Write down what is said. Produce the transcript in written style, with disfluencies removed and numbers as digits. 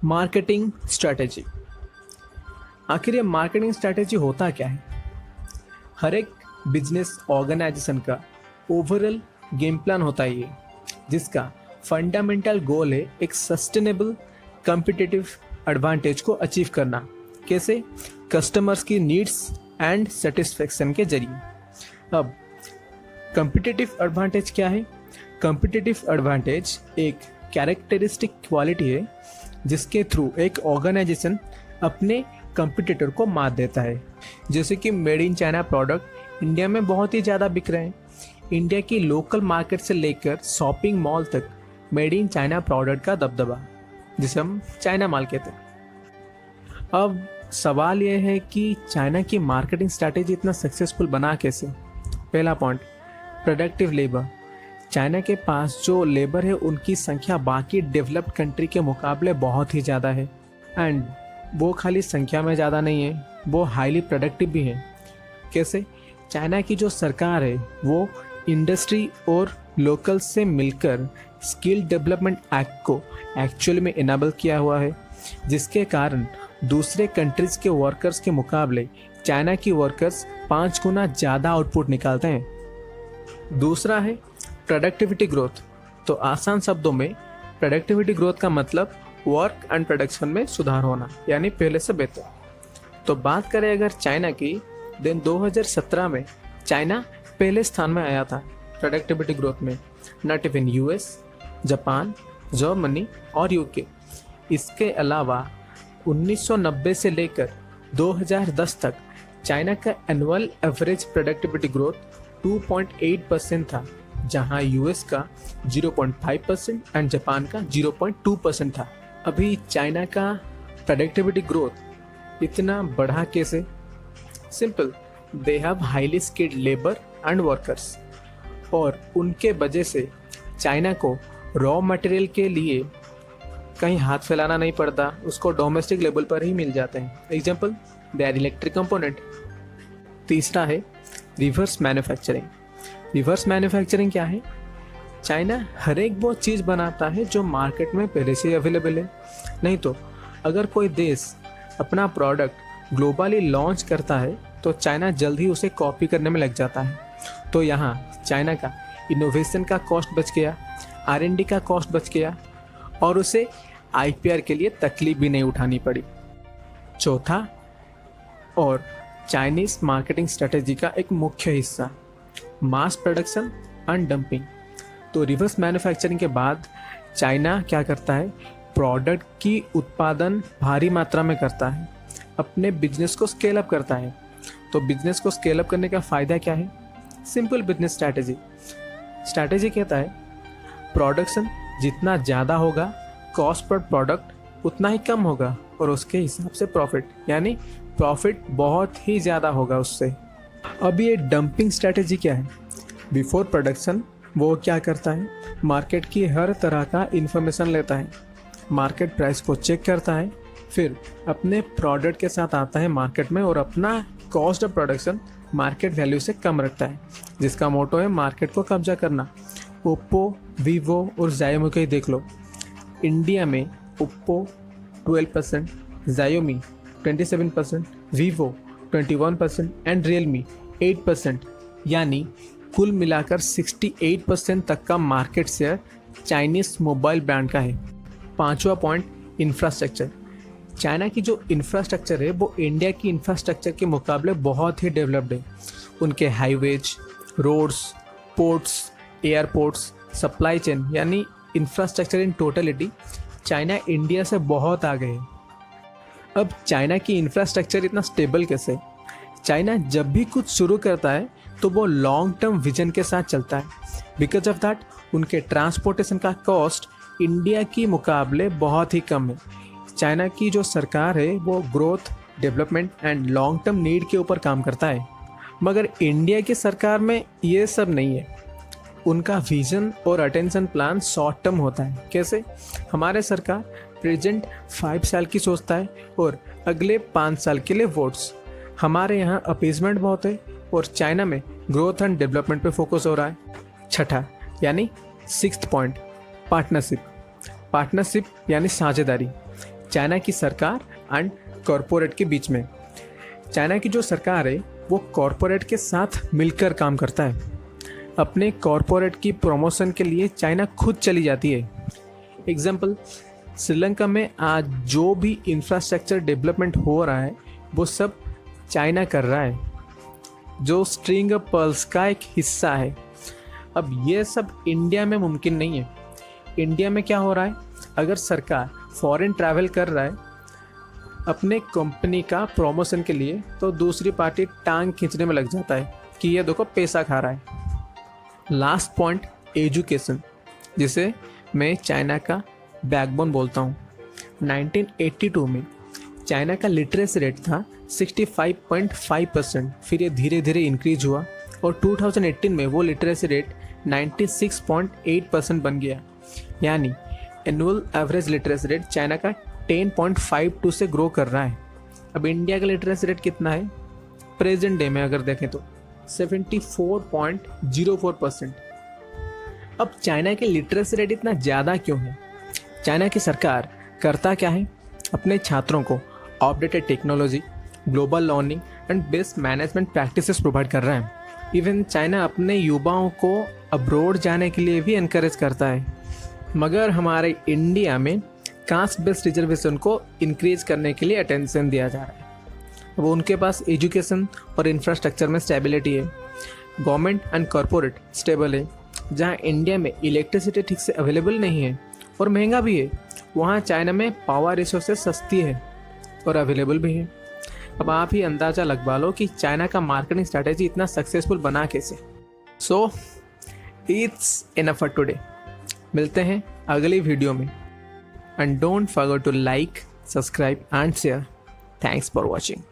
Marketing strategy. आखिर ये marketing strategy होता क्या है? हर एक बिजनेस ऑर्गेनाइजेशन का ओवरऑल गेम प्लान होता है ये, जिसका फंडामेंटल गोल है एक सस्टेनेबल कॉम्पिटिटिव एडवांटेज को अचीव करना। कैसे? कस्टमर्स की नीड्स एंड सेटिस्फेक्शन के जरिए। अब कॉम्पिटिटिव एडवांटेज क्या है? कॉम्पिटिटिव एडवांटेज एक कैरेक्टरिस्टिक क्वालिटी है जिसके थ्रू एक ऑर्गेनाइजेशन अपने कंपटीटर को मात देता है। जैसे कि made in China product India में बहुत ही ज़्यादा बिक रहे हैं। इंडिया की लोकल मार्केट से लेकर शॉपिंग मॉल तक मेड इन चाइना प्रोडक्ट का दबदबा, जिसे हम चाइना माल कहते हैं। अब सवाल यह है कि चाइना की मार्केटिंग स्ट्रैटेजी इतना सक्सेसफुल बना कैसे? पहला पॉइंट, प्रोडक्टिव लेबर। चाइना के पास जो लेबर है उनकी संख्या बाकी डेवलप्ड कंट्री के मुकाबले बहुत ही ज़्यादा है, एंड वो खाली संख्या में ज़्यादा नहीं है, वो हाईली प्रोडक्टिव भी है। कैसे? चाइना की जो सरकार है वो इंडस्ट्री और लोकल से मिलकर स्किल डेवलपमेंट एक्ट को एक्चुअली में इनेबल किया हुआ है, जिसके कारण दूसरे कंट्रीज़ के वर्कर्स के मुकाबले चाइना की वर्कर्स 5 गुना ज़्यादा आउटपुट निकालते हैं। दूसरा है प्रोडक्टिविटी ग्रोथ। तो आसान शब्दों में प्रोडक्टिविटी ग्रोथ का मतलब वर्क एंड प्रोडक्शन में सुधार होना, यानी पहले से बेहतर। तो बात करें अगर चाइना की, दिन 2017 में चाइना पहले स्थान में आया था प्रोडक्टिविटी ग्रोथ में, not even US, Japan, Germany और यूके। इसके अलावा 1990 से लेकर 2010 तक चाइना का एनुअल एवरेज प्रोडक्टिविटी ग्रोथ 2.8% था, जहां यूएस का 0.5% एंड जापान का 0.2% था। अभी चाइना का प्रोडक्टिविटी ग्रोथ इतना बढ़ा कैसे? Simple, they have highly skilled labour and workers, और उनके वजह से चाइना को रॉ मटेरियल के लिए कहीं हाथ फैलाना नहीं पड़ता, उसको डोमेस्टिक लेवल पर ही मिल जाते हैं। Example, they are electric component. तीसरा है रिवर्स मैन्युफैक्चरिंग। रिवर्स मैन्युफैक्चरिंग क्या है? चाइना हर एक वो चीज़ बनाता है जो मार्केट में पहले से अवेलेबल है। नहीं तो अगर कोई देश अपना प्रोडक्ट ग्लोबली लॉन्च करता है तो चाइना जल्द ही उसे कॉपी करने में लग जाता है। तो यहाँ चाइना का इनोवेशन का कॉस्ट बच गया, R&D का कॉस्ट बच गया, और उसे IPR के लिए तकलीफ भी नहीं उठानी पड़ी। चौथा और चाइनीज़ मार्केटिंग स्ट्रेटेजी का एक मुख्य हिस्सा, मास प्रोडक्शन एंड डंपिंग। तो रिवर्स मैन्युफैक्चरिंग के बाद चाइना क्या करता है? प्रोडक्ट की उत्पादन भारी मात्रा में करता है, अपने बिजनेस को स्केल अप करता है। तो बिजनेस को स्केल अप करने का फ़ायदा क्या है? सिंपल बिजनेस स्ट्रैटेजी कहता है प्रोडक्शन जितना ज़्यादा होगा, कॉस्ट पर प्रोडक्ट उतना ही कम होगा, और उसके हिसाब से प्रॉफिट, यानी प्रॉफिट बहुत ही ज़्यादा होगा उससे। अब ये डंपिंग स्ट्रैटेजी क्या है? बिफोर प्रोडक्शन वो क्या करता है? मार्केट की हर तरह का इन्फॉर्मेशन लेता है, मार्केट प्राइस को चेक करता है, फिर अपने प्रोडक्ट के साथ आता है मार्केट में और अपना cost of production market value से कम रखता है, जिसका मोटो है मार्केट को कब्जा करना। ओप्पो, वीवो और Xiaomi को ही देख लो। इंडिया में Oppo 12%, Xiaomi 27%, Vivo 21% and Realme 8%, यानी कुल मिलाकर 68% तक का market share Chinese mobile brand का है। पांचवा पॉइंट, इंफ्रास्ट्रक्चर। चाइना की जो इंफ्रास्ट्रक्चर है वो इंडिया की इंफ्रास्ट्रक्चर के मुकाबले बहुत ही डेवलप्ड है। उनके highways, roads, ports, airports, supply chain, यानी infrastructure in totality China India से बहुत आगे है। अब चाइना की इंफ्रास्ट्रक्चर इतना स्टेबल कैसे? चाइना जब भी कुछ शुरू करता है तो वो लॉन्ग टर्म विजन के साथ चलता है। बिकॉज ऑफ दैट उनके ट्रांसपोर्टेशन का कॉस्ट इंडिया की मुकाबले बहुत ही कम है। चाइना की जो सरकार है वो growth, development and long term need के ऊपर काम करता है, मगर इंडिया की सरकार में ये सब नहीं है। उनका विजन और अटेंशन प्लान शॉर्ट टर्म होता है। कैसे? हमारे सरकार प्रेजेंट 5 साल की सोचता है और अगले 5 साल के लिए वोट्स। हमारे यहाँ अपीजमेंट बहुत है और चाइना में ग्रोथ एंड डेवलपमेंट पे फोकस हो रहा है। छठा यानी 6th पॉइंट, पार्टनरशिप यानी साझेदारी। चाइना की सरकार एंड कॉरपोरेट के बीच में। चाइना की जो सरकार है वो कॉरपोरेट के साथ मिलकर काम करता है। अपने कॉरपोरेट की प्रमोशन के लिए चाइना खुद चली जाती है। एग्जाम्पल, श्रीलंका में आज जो भी इंफ्रास्ट्रक्चर डेवलपमेंट हो रहा है वो सब चाइना कर रहा है, जो स्ट्रिंग ऑफ पर्ल्स का एक हिस्सा है। अब ये सब इंडिया में मुमकिन नहीं है। इंडिया में क्या हो रहा है, अगर सरकार फॉरेन ट्रैवल कर रहा है अपने कंपनी का प्रमोशन के लिए, तो दूसरी पार्टी टांग खींचने में लग जाता है कि ये देखो पैसा खा रहा है। लास्ट पॉइंट, एजुकेशन, जिसे मैं चाइना का बैकबोन बोलता हूँ। 1982 में चाइना का लिटरेसी रेट था 65.5%, फिर ये धीरे धीरे इंक्रीज हुआ और 2018 में वो लिटरेसी रेट 96.8% बन गया। यानी annual average literacy rate China का 10.52 से ग्रो कर रहा है। अब इंडिया का लिटरेसी रेट कितना है प्रेजेंट डे में अगर देखें तो 74.04%। अब चाइना के लिटरेसी रेट इतना ज़्यादा क्यों है? चाइना की सरकार करता क्या है, अपने छात्रों को updated technology, global learning and best management practices provide कर रहा है। इवन चाइना अपने युवाओं को अब्रॉड जाने के लिए भी इनकरेज करता है। मगर हमारे इंडिया में कास्ट बेस्ड रिजर्वेशन को इंक्रीज करने के लिए अटेंशन दिया जा रहा है। अब उनके पास एजुकेशन और इंफ्रास्ट्रक्चर में स्टेबिलिटी है, गवर्नमेंट एंड कॉरपोरेट स्टेबल है। जहाँ इंडिया में इलेक्ट्रिसिटी ठीक से अवेलेबल नहीं है और महंगा भी है, वहाँ चाइना में पावर रिसोर्सेज सस्ती है और अवेलेबल भी है। अब आप ही अंदाज़ा लगवा लो कि चाइना का मार्केटिंग स्ट्रैटेजी इतना सक्सेसफुल बना कैसे। So it's enough for today. मिलते हैं अगली वीडियो में and don't forget to like, subscribe and share. Thanks for watching.